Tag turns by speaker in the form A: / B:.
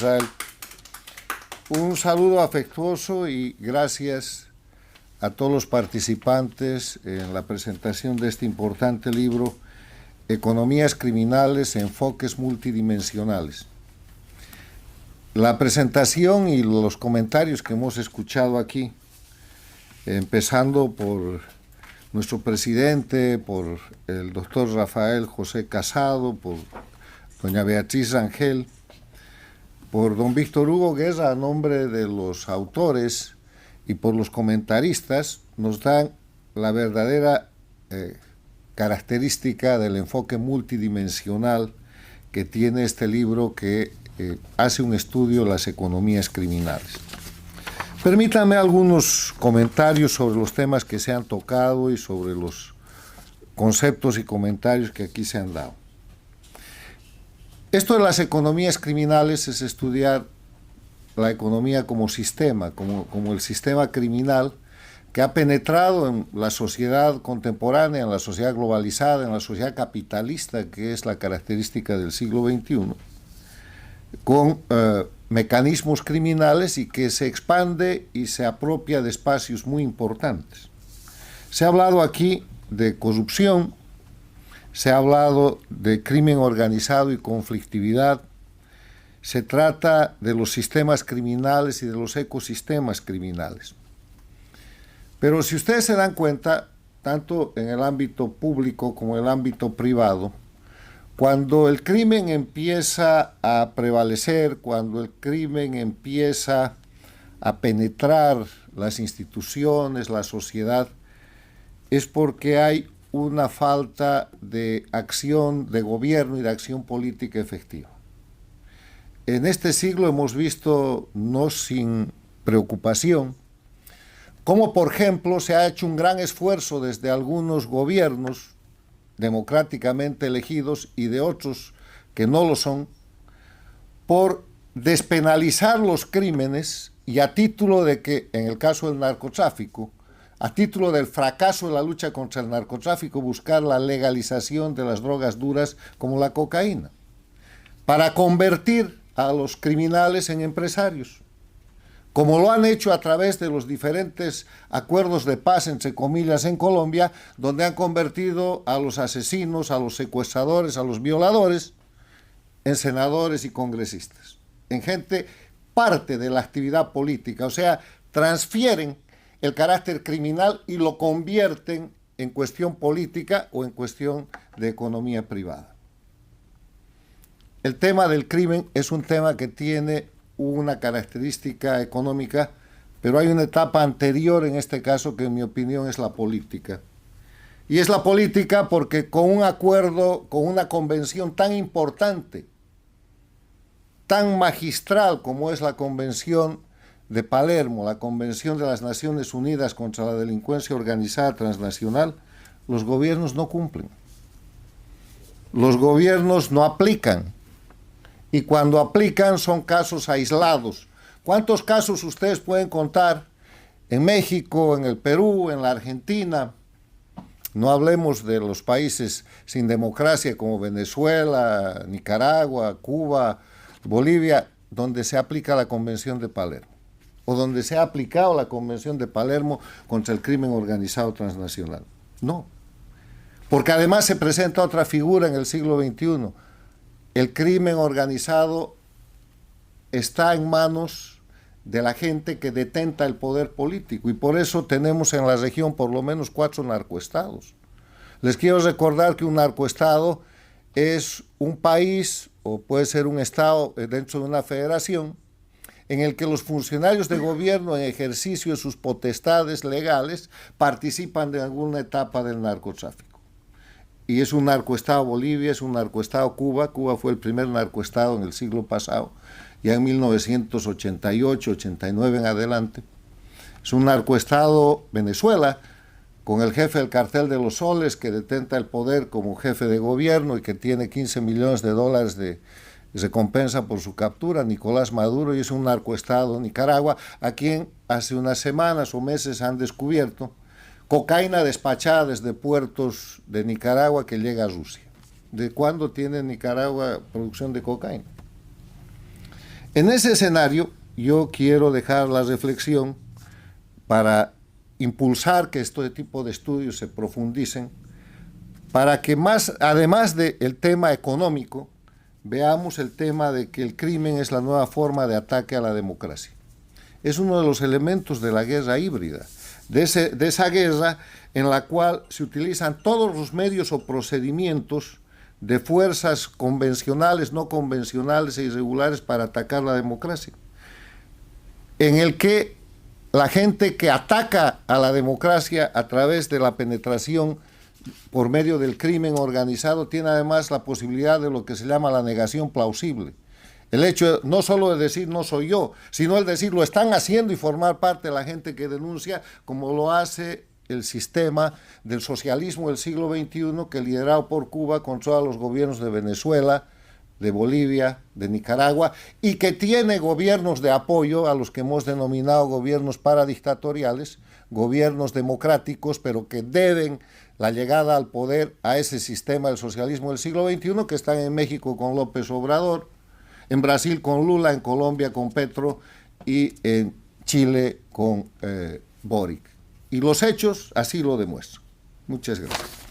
A: Israel. Un saludo afectuoso y gracias a todos los participantes en la presentación de este importante libro, Economías Criminales, Enfoques Multidimensionales. La presentación y los comentarios que hemos escuchado aquí, empezando por nuestro presidente, por el doctor Rafael José Casado, por doña Beatriz Rangel, por don Víctor Hugo Guerra, a nombre de los autores y por los comentaristas, nos dan la verdadera característica del enfoque multidimensional que tiene este libro que hace un estudio de las economías criminales. Permítanme algunos comentarios sobre los temas que se han tocado y sobre los conceptos y comentarios que aquí se han dado. Esto de las economías criminales es estudiar la economía como sistema, como el sistema criminal que ha penetrado en la sociedad contemporánea, en la sociedad globalizada, en la sociedad capitalista, que es la característica del siglo XXI, con mecanismos criminales y que se expande y se apropia de espacios muy importantes. Se ha hablado aquí de corrupción, se ha hablado de crimen organizado y conflictividad, se trata de los sistemas criminales y de los ecosistemas criminales. Pero si ustedes se dan cuenta, tanto en el ámbito público como en el ámbito privado, cuando el crimen empieza a prevalecer, cuando el crimen empieza a penetrar las instituciones, la sociedad, es porque hay una falta de acción de gobierno y de acción política efectiva. En este siglo hemos visto, no sin preocupación, cómo, por ejemplo, se ha hecho un gran esfuerzo desde algunos gobiernos democráticamente elegidos y de otros que no lo son, por despenalizar los crímenes y a título de que, en el caso del narcotráfico, a título del fracaso de la lucha contra el narcotráfico, buscar la legalización de las drogas duras como la cocaína, para convertir a los criminales en empresarios, como lo han hecho a través de los diferentes acuerdos de paz, entre comillas, en Colombia, donde han convertido a los asesinos, a los secuestradores, a los violadores, en senadores y congresistas, en gente parte de la actividad política, o sea, transfieren el carácter criminal y lo convierten en cuestión política o en cuestión de economía privada. El tema del crimen es un tema que tiene una característica económica, pero hay una etapa anterior en este caso que en mi opinión es la política. Y es la política porque con un acuerdo, con una convención tan importante, tan magistral como es la Convención de Palermo, la Convención de las Naciones Unidas contra la Delincuencia Organizada Transnacional, los gobiernos no cumplen. Los gobiernos no aplican. Y cuando aplican son casos aislados. ¿Cuántos casos ustedes pueden contar en México, en el Perú, en la Argentina? No hablemos de los países sin democracia como Venezuela, Nicaragua, Cuba, Bolivia, donde se aplica la Convención de Palermo, o donde se ha aplicado la Convención de Palermo contra el crimen organizado transnacional. No, porque además se presenta otra figura en el siglo XXI. El crimen organizado está en manos de la gente que detenta el poder político y por eso tenemos en la región por lo menos 4 narcoestados. Les quiero recordar que un narcoestado es un país o puede ser un estado dentro de una federación en el que los funcionarios de gobierno en ejercicio de sus potestades legales participan de alguna etapa del narcotráfico. Y es un narcoestado Bolivia, es un narcoestado Cuba. Cuba fue el primer narcoestado en el siglo pasado, ya en 1988, 89 en adelante. Es un narcoestado Venezuela, con el jefe del cartel de los soles que detenta el poder como jefe de gobierno y que tiene 15 millones de dólares de recompensa por su captura, Nicolás Maduro, y es un narcoestado Nicaragua, a quien hace unas semanas o meses han descubierto cocaína despachada desde puertos de Nicaragua que llega a Rusia. ¿De cuándo tiene Nicaragua producción de cocaína? En ese escenario, yo quiero dejar la reflexión para impulsar que este tipo de estudios se profundicen, para que más, además del tema económico, veamos el tema de que el crimen es la nueva forma de ataque a la democracia. Es uno de los elementos de la guerra híbrida, de esa guerra en la cual se utilizan todos los medios o procedimientos de fuerzas convencionales, no convencionales e irregulares para atacar la democracia, en el que la gente que ataca a la democracia a través de la penetración por medio del crimen organizado tiene además la posibilidad de lo que se llama la negación plausible. El hecho no solo de decir no soy yo, sino el decir lo están haciendo y formar parte de la gente que denuncia, como lo hace el sistema del socialismo del siglo XXI, que liderado por Cuba controla los gobiernos de Venezuela, de Bolivia, de Nicaragua, y que tiene gobiernos de apoyo a los que hemos denominado gobiernos paradictatoriales, gobiernos democráticos, pero que deben la llegada al poder a ese sistema del socialismo del siglo XXI, que están en México con López Obrador, en Brasil con Lula, en Colombia con Petro y en Chile con Boric. Y los hechos así lo demuestran. Muchas gracias.